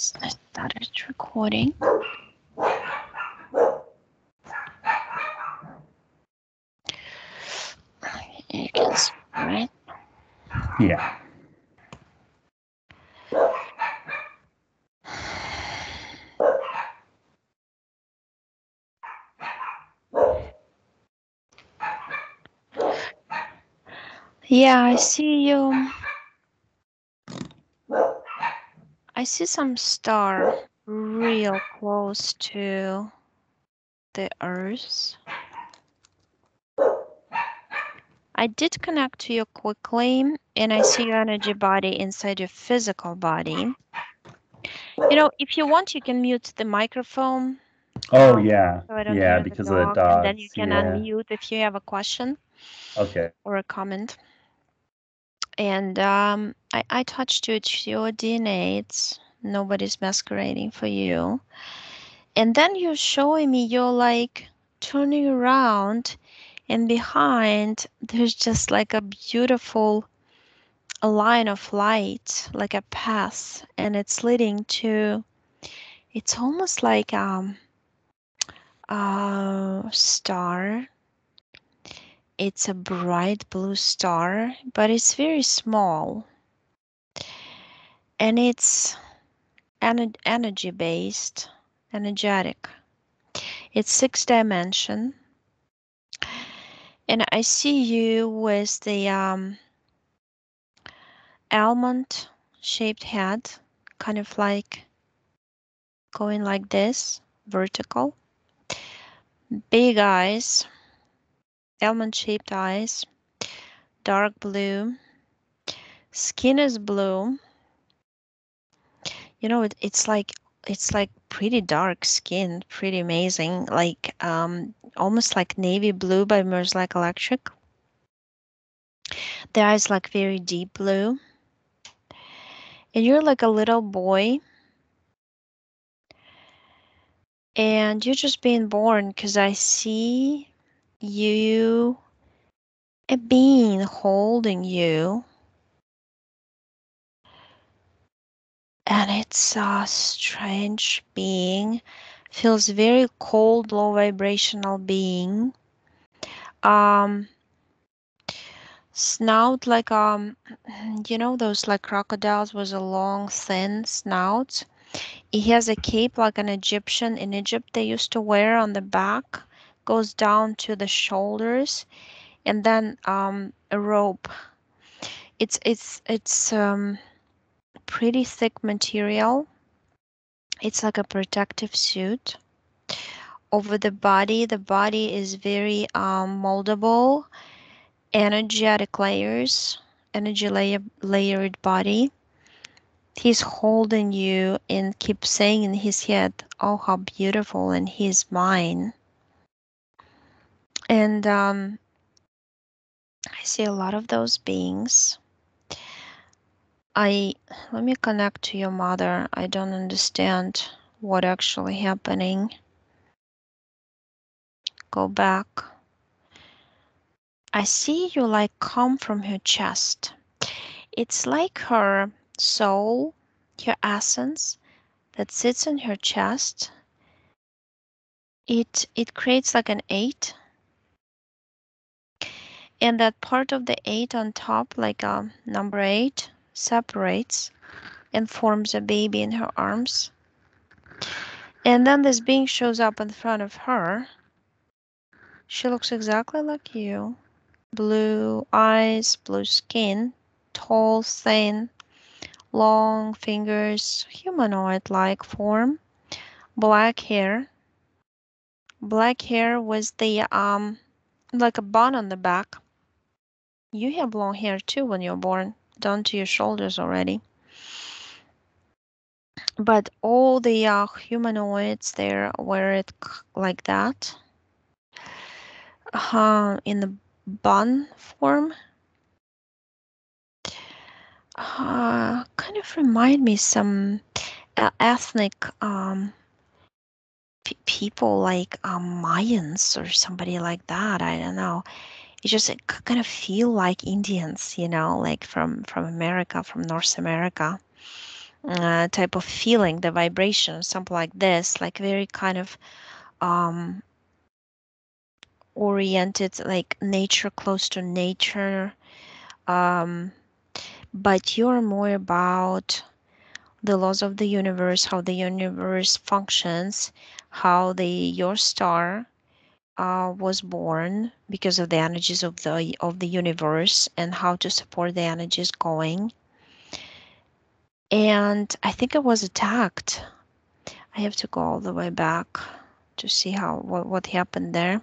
Yes, I started recording. You can see, right? Yeah. Yeah, I see you. I see some star real close to the Earth. I did connect to you quickly, and I see your energy body inside your physical body. You know, if you want, you can mute the microphone. Oh, yeah. So I don't Yeah, hear the because of the dog, and then you dogs. can Yeah. unmute if you have a question Okay. or a comment. And I touched you, it's your DNA. It's nobody's masquerading for you. And then you're showing me you're like turning around, and behind there's just like a beautiful line of light, like a path, and it's leading to. It's almost like a star. It's a bright blue star, but it's very small, and it's energy based, energetic. It's 6 dimension, and I see you with the almond shaped head, kind of like going like this, vertical. Big eyes, almond shaped eyes, dark blue. Skin is blue. You know, it's like pretty dark skin, pretty amazing, like almost like navy blue, but more like electric. The eyes like very deep blue. And you're like a little boy, and you're just being born because I see you, a being holding you, and it's a strange being, feels very cold, low vibrational being. Um, Snout like you know those like crocodiles with a long thin snout. He has a cape like an Egyptian in Egypt they used to wear on the back, goes down to the shoulders, and then a rope. It's pretty thick material. It's like a protective suit over the body. The body is very moldable, energetic layers, layered body. He's holding you and keeps saying in his head, "Oh, how beautiful!" And he's mine. And I see a lot of those beings. I Let me connect to your mother. I don't understand what actually happening. Go back. I see you like come from her chest. It's like her soul, her essence that sits in her chest. It creates like an 8, and that part of the 8 on top, like number 8, separates and forms a baby in her arms. And then this being shows up in front of her. She looks exactly like you. Blue eyes, blue skin, tall, thin, long fingers, humanoid-like form, black hair. Black hair with the like a bun on the back. You have long hair too when you're born, down to your shoulders already. But all the humanoids there wear it like that, in the bun form. Kind of remind me some ethnic people like Mayans or somebody like that. I don't know. It just kind of feel like Indians, you know, like from America, from North America. type of feeling, the vibration, something like this, like very kind of um, oriented, like nature, close to nature. Um, but you're more about the laws of the universe, how the universe functions, how your star was born because of the energies of the universe, and how to support the energies going. And I think it was attacked. I have to go all the way back to see what happened there.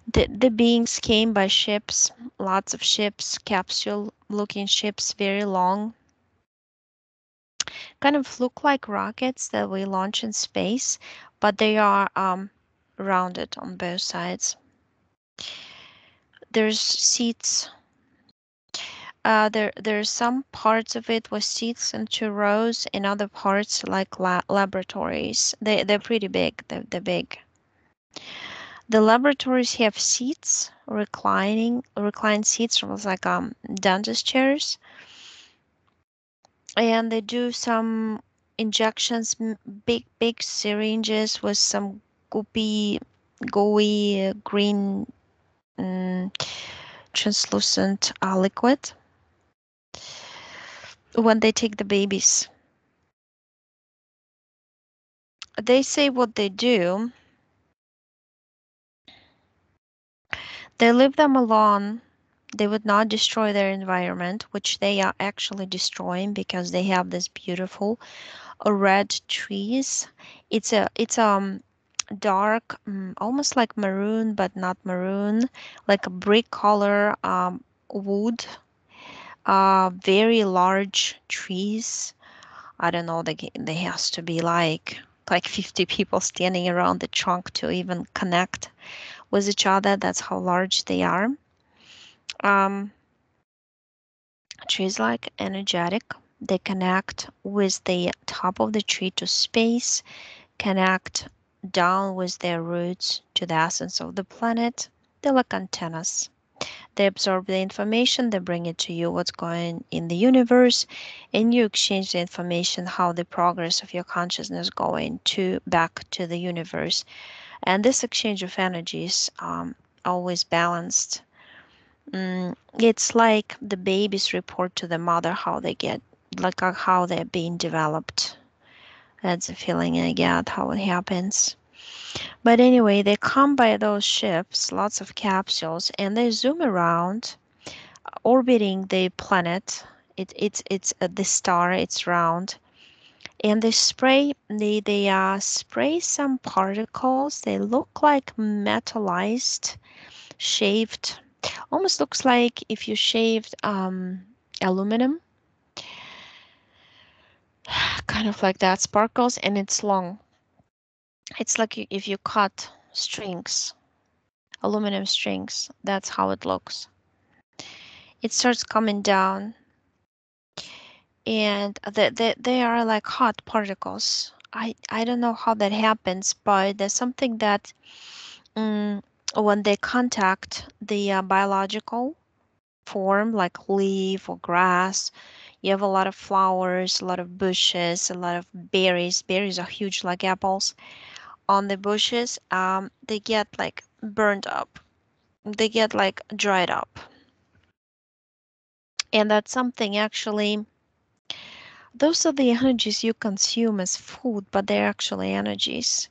The beings came by ships, lots of ships, capsule looking ships, very long, kind of look like rockets that we launch in space, but they are rounded on both sides. There's seats. There's some parts of it with seats in two rows, and other parts like laboratories. They're pretty big. They're big. The laboratories have seats, reclined seats, almost like dentist chairs, and they do some injections, big syringes with some goopy, gooey green translucent liquid when they take the babies. They say what they do. They leave them alone. They would not destroy their environment, which they are actually destroying because they have this beautiful red trees. It's dark, almost like maroon, but not maroon, like a brick color wood. Very large trees. I don't know. They has to be like 50 people standing around the trunk to even connect with each other. That's how large they are. Um, Trees like energetic. They connect with the top of the tree to space, connect down with their roots to the essence of the planet. They're like antennas. They absorb the information, they bring it to you, what's going in the universe, and you exchange the information, how the progress of your consciousness going to back to the universe. And this exchange of energies always balanced. It's like the babies report to the mother how they get, like how they're being developed. That's the feeling I get, how it happens. But anyway, they come by those ships, lots of capsules, and they zoom around, orbiting the planet. It's the star. It's round, and they spray some particles. They look like metallized, shaved. Almost looks like if you shaved aluminum, kind of like that, sparkles, and it's long. It's like if you cut strings, aluminum strings. That's how it looks. It starts coming down, and they are like hot particles. I don't know how that happens, but there's something that when they contact the biological form, like leaf or grass, you have a lot of flowers, a lot of bushes, a lot of berries. Berries are huge, like apples. On the bushes, they get like burned up. They get like dried up. And that's something actually, those are the energies you consume as food, but they're actually energies.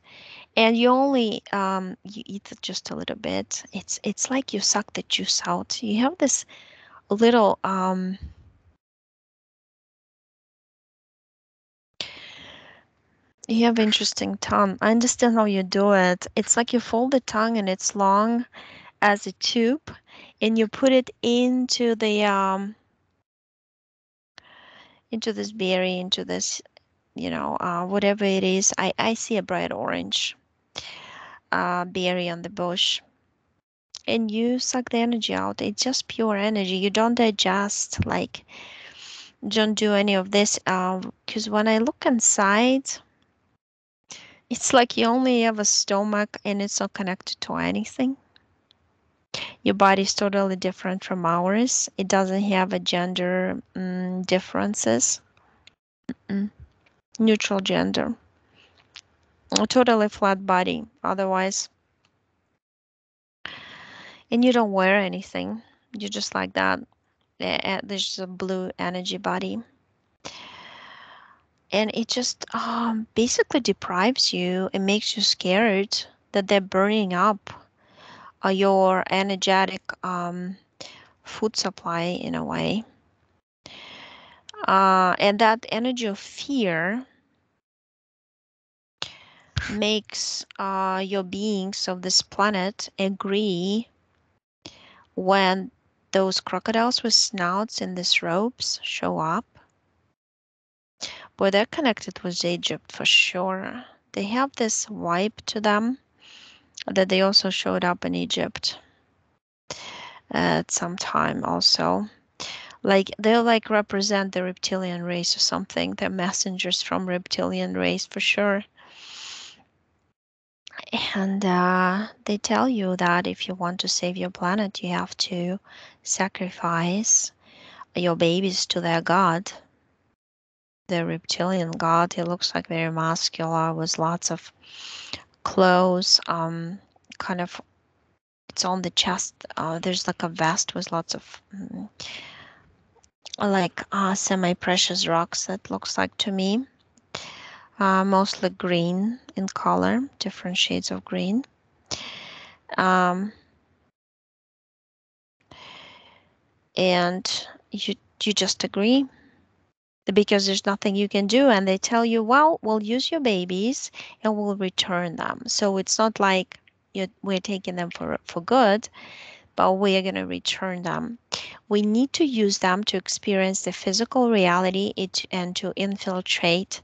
And you only you eat it just a little bit. It's like you suck the juice out. You have this little you have interesting tongue. I understand how you do it. It's like you fold the tongue and it's long as a tube, and you put it into this berry, into this, whatever it is. I see a bright orange berry on the bush, and you suck the energy out. It's just pure energy. You don't digest, like, don't do any of this. Because when I look inside, it's like you only have a stomach and it's not connected to anything. Your body is totally different from ours. It doesn't have a gender differences. Mm, Neutral gender. A totally flat body. Otherwise, and you don't wear anything. You're just like that. There's a blue energy body. And it just basically deprives you. It makes you scared that they're burning up your energetic food supply in a way. And that energy of fear makes your beings of this planet agree when those crocodiles with snouts in these ropes show up. Boy, they're connected with Egypt for sure. They have this vibe to them that they also showed up in Egypt at some time also. Like they'll like represent the reptilian race or something. They're messengers from reptilian race for sure. And they tell you that if you want to save your planet, you have to sacrifice your babies to their god, the reptilian god. He looks like very muscular with lots of clothes, kind of it's on the chest. There's like a vest with lots of like semi-precious rocks that looks like to me. Mostly green in color, different shades of green. Um, and you just agree because there's nothing you can do, and they tell you, well, we'll use your babies and we'll return them. So it's not like we're taking them for good, but we are going to return them. We need to use them to experience the physical reality and to infiltrate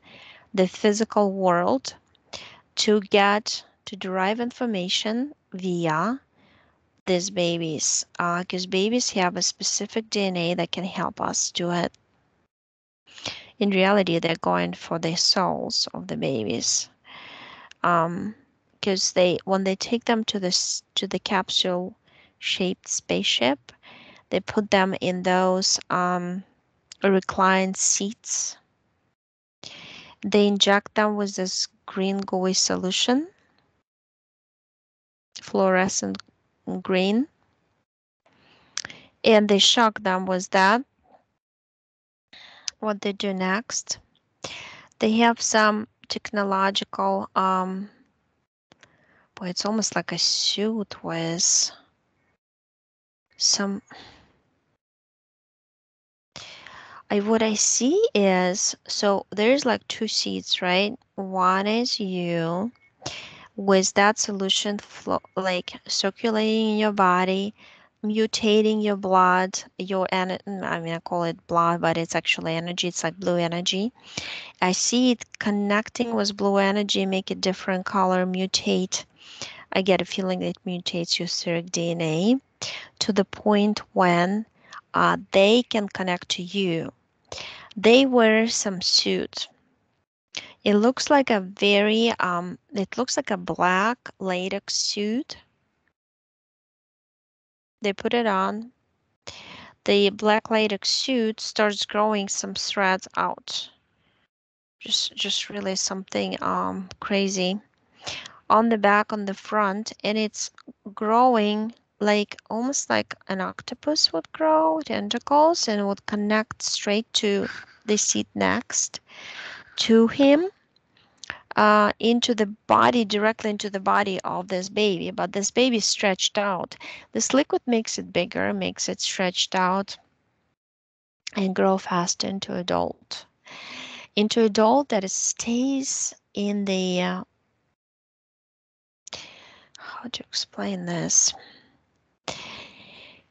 the physical world to derive information via these babies, because babies have a specific DNA that can help us do it. In reality, they're going for the souls of the babies, because when they take them to the capsule shaped spaceship, they put them in those reclined seats. They inject them with this green gooey solution, fluorescent green, and they shock them with that. What they do next, they have some technological boy, it's almost like a suit with some what I see is, so there's like two seats, right? One is you with that solution flow, like circulating in your body, mutating your blood, I mean, I call it blood, but it's actually energy. It's like blue energy. I see it connecting with blue energy, make a different color, mutate. I get a feeling it mutates your etheric DNA to the point when they can connect to you. They wear some suit. It looks like it looks like a black latex suit. They put it on. The black latex suit starts growing some threads out. Just really something crazy on the back, on the front, and it's growing like almost like an octopus would grow, tentacles, and would connect straight to the seat next to him, into the body, directly into the body of this baby. But this baby is stretched out. This liquid makes it bigger, makes it stretched out and grow fast into adult that it stays in the how to explain this.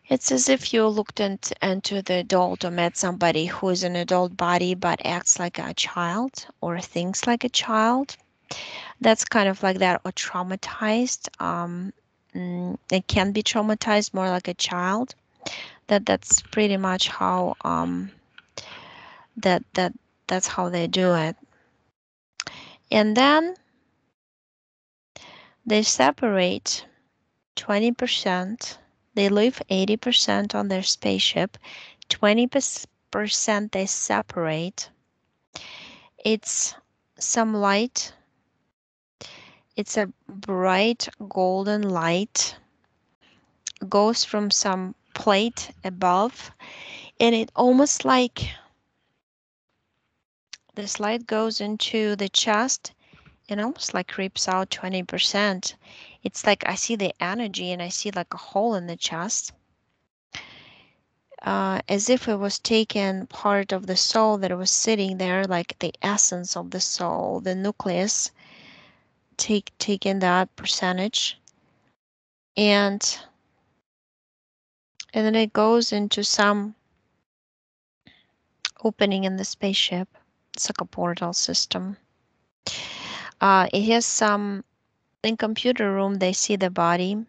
It's as if you looked into the adult or met somebody who is an adult body but acts like a child or thinks like a child. That's kind of like that, or traumatized. It can be traumatized more like a child. That's pretty much how that that's how they do it. And then they separate 20% They live 80% on their spaceship, 20% they separate. It's some light, it's a bright golden light, goes from some plate above, and it almost like this light goes into the chest and almost like creeps out 20%. It's like I see the energy and I see like a hole in the chest, as if it was taken part of the soul that was sitting there, like the essence of the soul, the nucleus, taking that percentage, and then it goes into some opening in the spaceship. It's like a portal system. It has some in computer room. They see the body.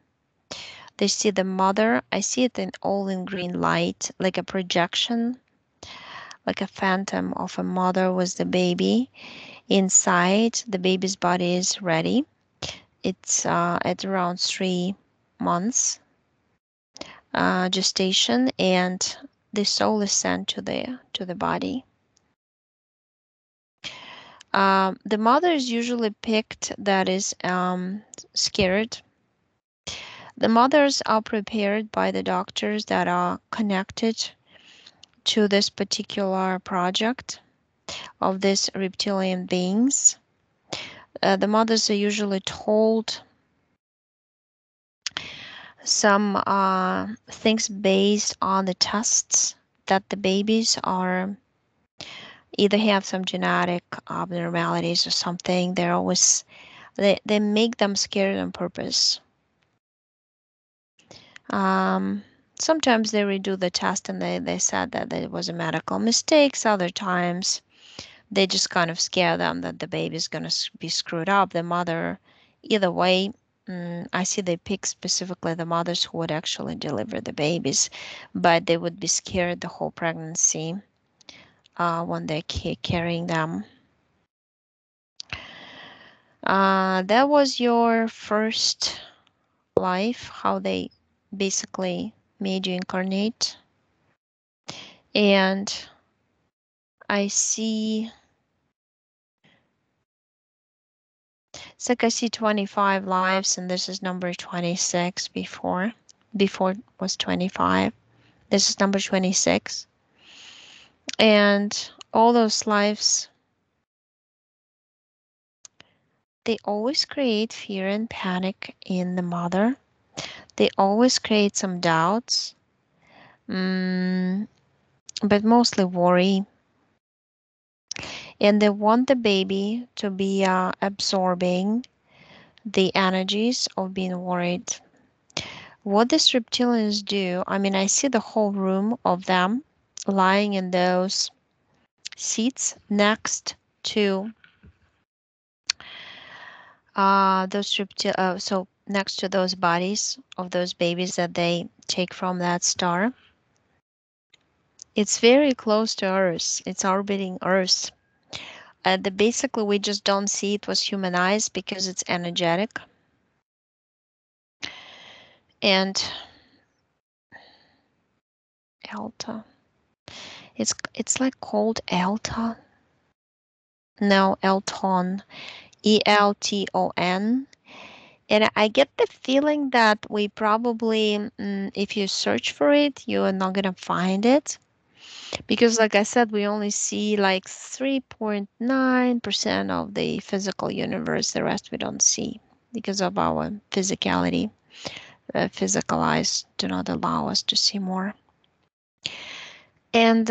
They see the mother. I see it in all in green light, like a projection, like a phantom of a mother with the baby inside. The baby's body is ready. It's at around 3 months gestation, and the soul is sent to the body. The mother is usually picked that is scared. The mothers are prepared by the doctors that are connected to this particular project of these reptilian beings. The mothers are usually told some things based on the tests that the babies are either have some genetic abnormalities or something. They're always they make them scared on purpose. Um, Sometimes they redo the test and they said that it was a medical mistake. Other times they just kind of scare them that the baby's going to be screwed up. The mother, either way, I see they pick specifically the mothers who would actually deliver the babies, but they would be scared the whole pregnancy when they're carrying them. That was your first life, how they basically made you incarnate. And I see, it's like I see 25 lives, and this is number 26 before. Before it was 25. This is number 26. And all those lives, they always create fear and panic in the mother. They always create some doubts, but mostly worry. And they want the baby to be absorbing the energies of being worried. What these reptilians do, I mean, I see the whole room of them lying in those seats next to so next to those bodies of those babies that they take from that star. It's very close to Earth. It's orbiting Earth. Basically, we just don't see it with human eyes because it's energetic. And Alta. It's like called Alta. No, Elton. Elton. And I get the feeling that we probably, if you search for it, you are not gonna find it. Because like I said, we only see like 3.9% of the physical universe. The rest we don't see because of our physicality. Physical eyes do not allow us to see more. And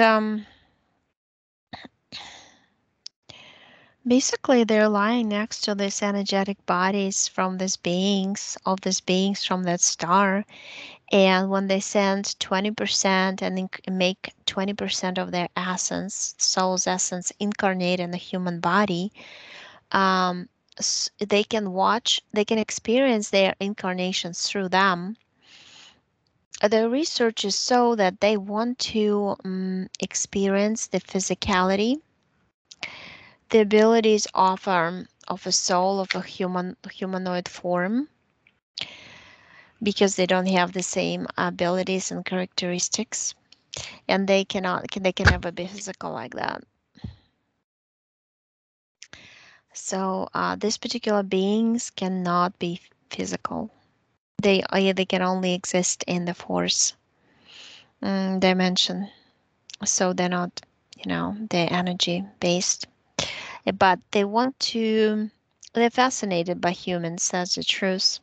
basically, they're lying next to these energetic bodies from these beings, of these beings from that star. And when they send 20% and make 20% of their essence, soul's essence, incarnate in the human body, um, they can watch, they can experience their incarnations through them. The research is so that they want to experience the physicality, the abilities of a soul of a humanoid form, because they don't have the same abilities and characteristics, and they can never be physical like that. So these particular beings cannot be physical. They can only exist in the force dimension. So they're not, they're energy based. But they want to. They're fascinated by humans. That's the truth,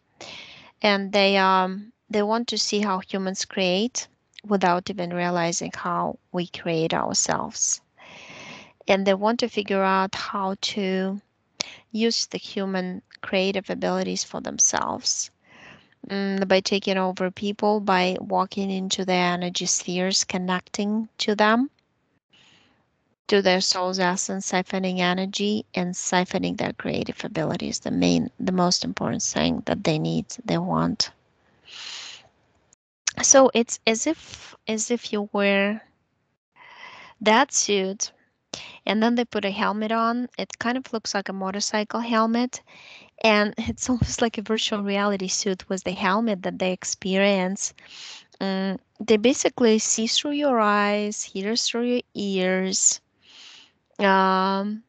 and they want to see how humans create without even realizing how we create ourselves. And they want to figure out how to use the human creative abilities for themselves, by taking over people, by walking into their energy spheres, connecting to them, to their soul's essence, siphoning energy and siphoning their creative abilities, the most important thing that they need, they want. So it's as if you wear that suit and then they put a helmet on. It kind of looks like a motorcycle helmet, and it's almost like a virtual reality suit with the helmet that they experience. They basically see through your eyes, hear through your ears, um,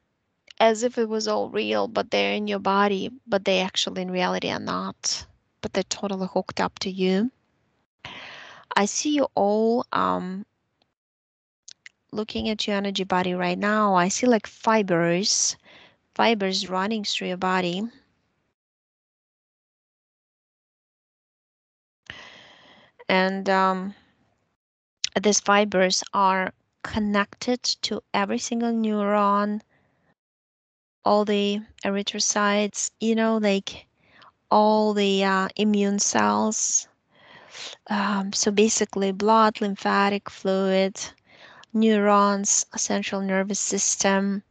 as if it was all real, but they're in your body, but they actually in reality are not. But they're totally hooked up to you. I see you all looking at your energy body right now. I see like fibers running through your body. And these fibers are connected to every single neuron, all the erythrocytes, like all the immune cells. So basically, blood, lymphatic fluid, neurons, central nervous system,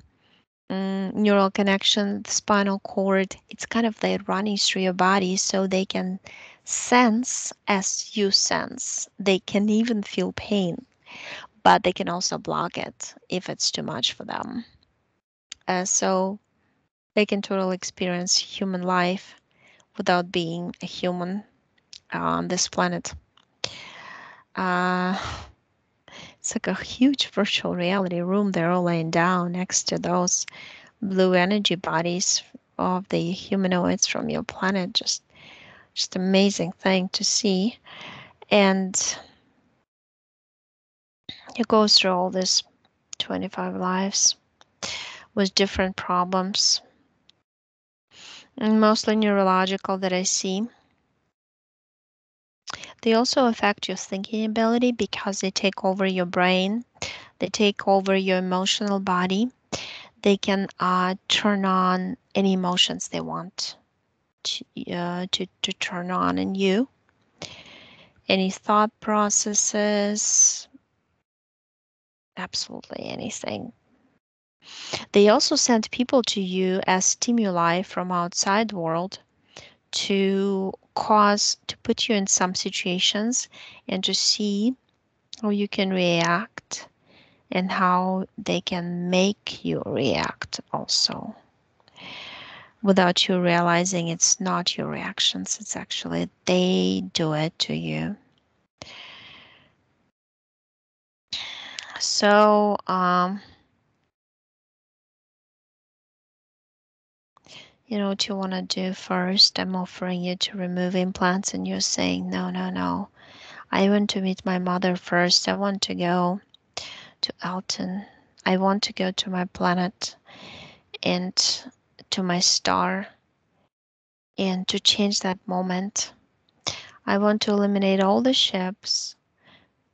neural connection, the spinal cord. It's kind of like running through your body so they can sense as you sense. They can even feel pain, but they can also block it if it's too much for them. So they can totally experience human life without being a human on this planet. Uh, it's like a huge virtual reality room. They're all laying down next to those blue energy bodies of the humanoids from your planet. Just amazing thing to see. And you go through all this 25 lives with different problems, and mostly neurological that I see. They also affect your thinking ability because they take over your brain, they take over your emotional body. They can turn on any emotions they want to turn on in you, any thought processes, absolutely anything. They also send people to you as stimuli from outside world to put you in some situations and to see how you can react and how they can make you react also without you realizing it's not your reactions, it's actually they do it to you. So what you want to do first, I'm offering you to remove implants and you're saying no, no, no, I want to meet my mother first. I want to go to Alton. I want to go to my planet and to my star and to change that moment. I want to eliminate all the ships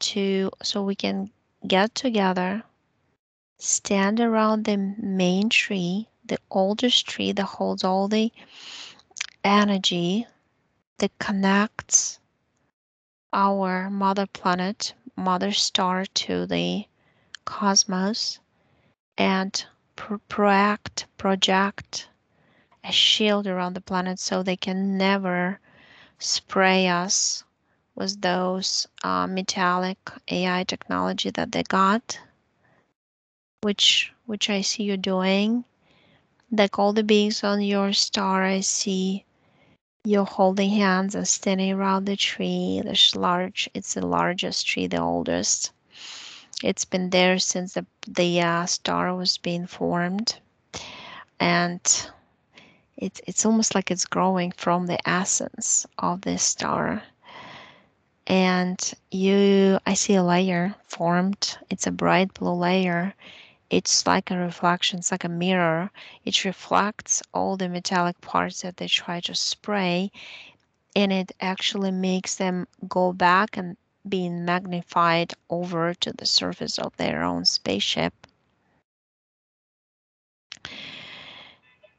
so we can get together, stand around the main tree, the oldest tree that holds all the energy that connects our mother planet, mother star to the cosmos, and project a shield around the planet so they can never spray us with those metallic AI technology that they got, which I see you doing. Like all the beings on your star, I see You're holding hands and standing around the tree. It's the largest tree, the oldest. It's been there since the star was being formed, and it's almost like it's growing from the essence of this star. And I see a layer formed. It's a bright blue layer. It's like a reflection. It's like a mirror. It reflects all the metallic parts that they try to spray, and it actually makes them go back and being magnified over to the surface of their own spaceship.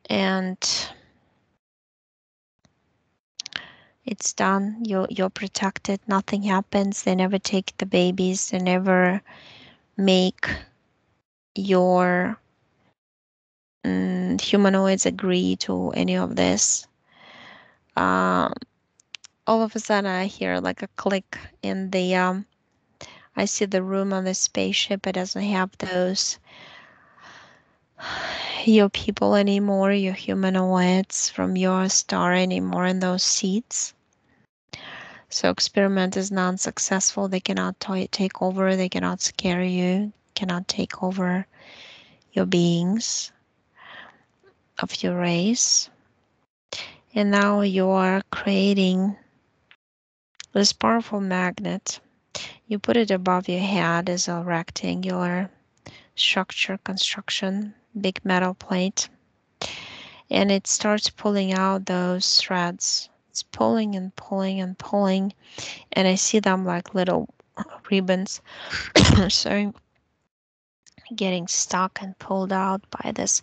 And it's done. You're protected. Nothing happens. They never take the babies. They never make your humanoids agree to any of this. Um, all of a sudden, I hear like a click in the. I see the room on the spaceship. It doesn't have those your people anymore, your humanoids from your star anymore in those seats. So experiment is non-successful. They cannot take over. They cannot scare you. Cannot take over your beings of your race. And now you are creating this powerful magnet. You put it above your head as a rectangular structure construction, big metal plate, and it starts pulling out those threads. It's pulling and pulling and pulling, and I see them like little ribbons. So getting stuck and pulled out by this.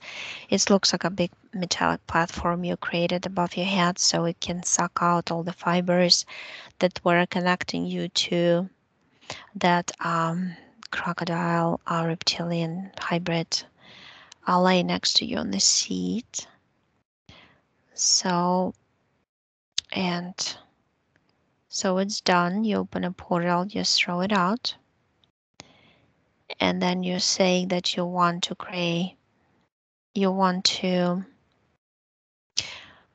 It looks like a big metallic platform you created above your head, so it can suck out all the fibers that were connecting you to that crocodile reptilian hybrid. I'll lay next to you on the seat. So, and so it's done. You open a portal, you throw it out, and then you say that you want to create, you want to,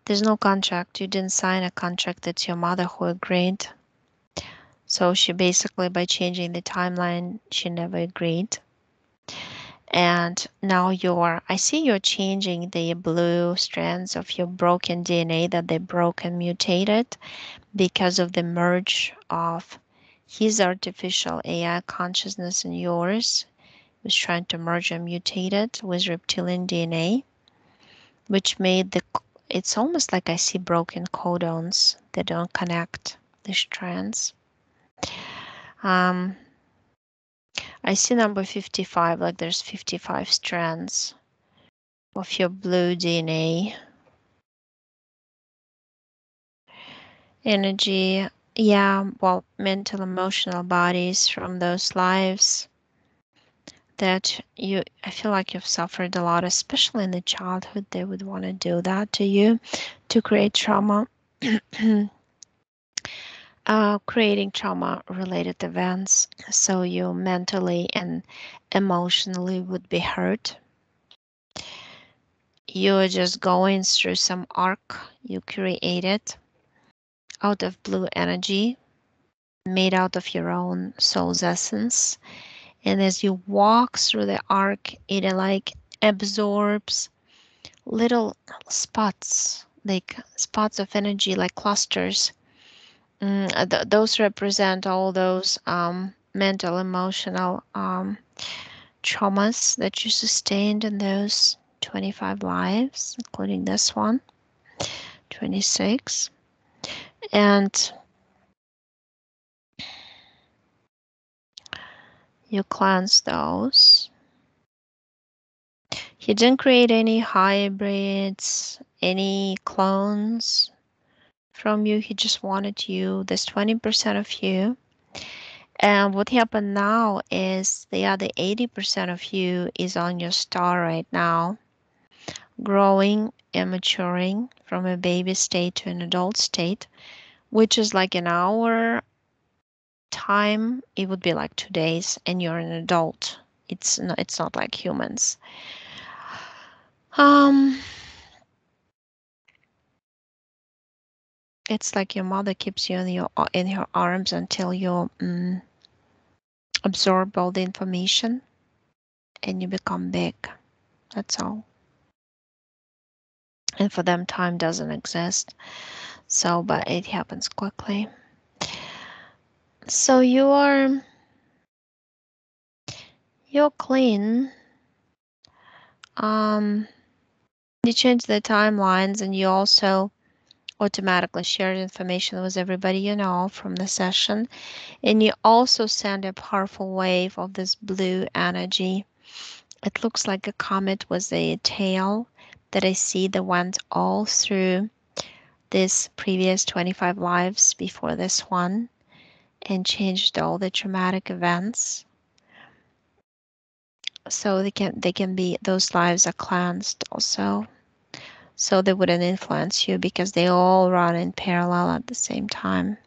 there's no contract. You didn't sign a contract. It's your mother who agreed. So she basically, by changing the timeline, she never agreed. And now I see you're changing the blue strands of your broken DNA that they broke and mutated because of the merge of his artificial AI consciousness and yours. He was trying to merge and mutate it with reptilian DNA, which made it's almost like I see broken codons that don't connect the strands. I see number 55, like there's 55 strands of your blue DNA energy. Yeah, well, mental, emotional bodies from those lives that I feel like you've suffered a lot, especially in the childhood. They would want to do that to you to create trauma, creating trauma related events. So you mentally and emotionally would be hurt. You're just going through some arc you created out of blue energy, made out of your own soul's essence. And as you walk through the arc, it like absorbs little spots, like spots of energy, like clusters. Those represent all those mental, emotional traumas that you sustained in those 25 lives, including this one, 26. And you cleanse those. He didn't create any hybrids, any clones from you. He just wanted you, this 20% of you. And what happened now is the other 80% of you is on your star right now, growing and maturing from a baby state to an adult state, which is like an hour time. It would be like 2 days, and you're an adult. It's not like humans. Um, It's like your mother keeps you in her arms until you absorb all the information and you become big. That's all. And for them, time doesn't exist. So, but it happens quickly. So you're clean. Um, you change the timelines, and you also automatically share information with everybody you know from the session. And you also send a powerful wave of this blue energy. It looks like a comet with a tail that I see that went all through this previous 25 lives before this one and changed all the traumatic events. So they can be, those lives are cleansed also. So they wouldn't influence you because they all run in parallel at the same time.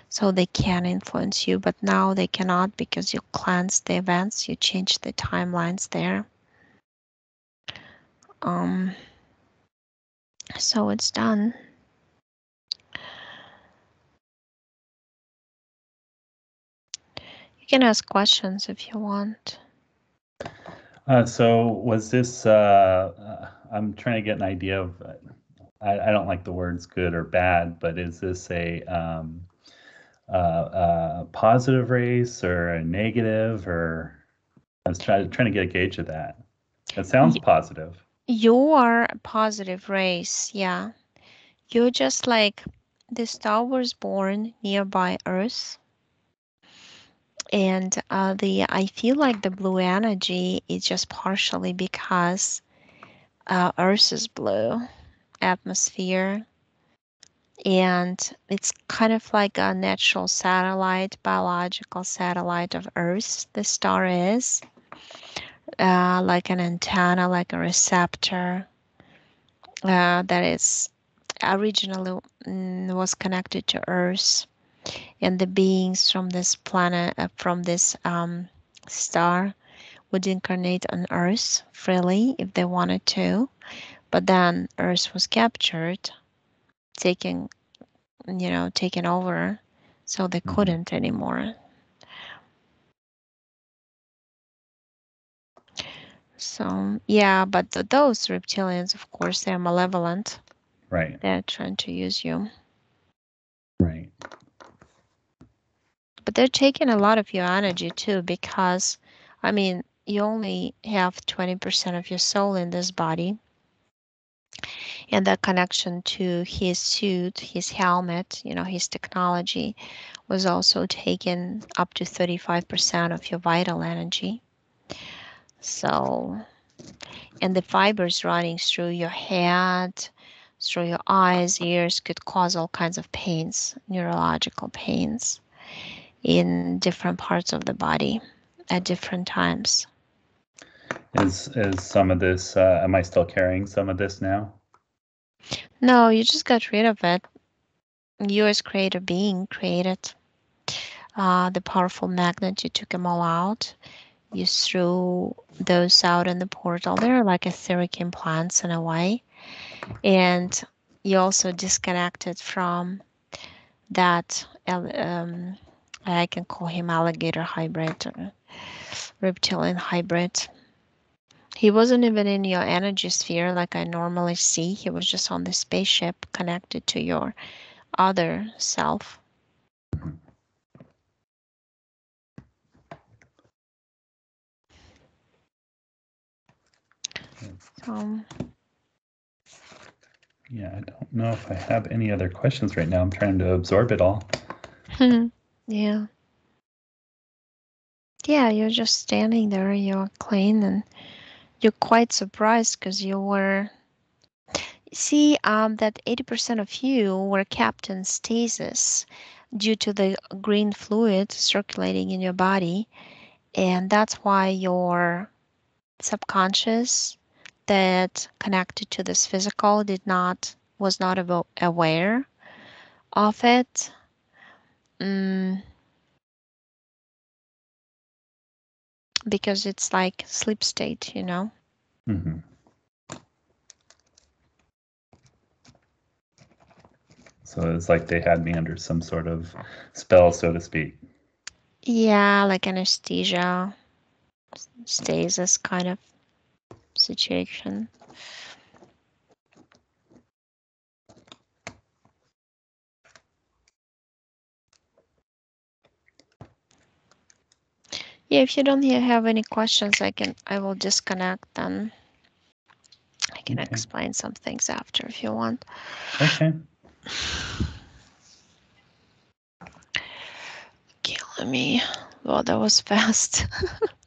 So they can influence you, but now they cannot because you cleanse the events, you change the timelines there. Um, so it's done. You can ask questions if you want. So was this, I'm trying to get an idea of, I don't like the words good or bad, but is this a positive race or a negative, or I was trying to get a gauge of that. It sounds Y- positive. you are a positive race, yeah. You're just like the star was born nearby Earth, and the I feel like the blue energy is just partially because Earth is blue atmosphere, and it's kind of like a natural satellite, biological satellite of Earth. The star is like an antenna, like a receptor that is originally was connected to Earth, and the beings from this planet, from this star, would incarnate on Earth freely if they wanted to. But then Earth was captured, taken, taken over, so they Mhm. couldn't anymore. So yeah, but those reptilians, of course, they're malevolent. Right, They're trying to use you, right. but they're taking a lot of your energy too, because, I mean, you only have 20% of your soul in this body, and that connection to his suit, his helmet, his technology was also taking up to 35% of your vital energy. So, and the fibers running through your head, through your eyes, ears could cause all kinds of pains, neurological pains in different parts of the body at different times. Is some of this, am I still carrying some of this now? No, you just got rid of it. You as creator being created the powerful magnet, you took them all out. You threw those out in the portal. They're like etheric implants in a way. And you also disconnected from that, I can call him alligator hybrid or reptilian hybrid. He wasn't even in your energy sphere like I normally see. He was just on the spaceship connected to your other self. So, Yeah, I don't know if I have any other questions right now. I'm trying to absorb it all. yeah. Yeah, you're just standing there, you're clean, and you're quite surprised because you were. See, that 80% of you were kept in stasis due to the green fluid circulating in your body, and that's why your subconscious that connected to this physical was not aware of it. Mm, because it's like sleep state. Hmm. So it's like they had me under some sort of spell, so to speak. Yeah, like anesthesia, stasis kind of situation. Yeah, if you don't have any questions, I will disconnect then. I can Okay. explain some things after if you want. Okay. Okay, let me. Well, that was fast.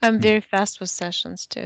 I'm very fast with sessions too.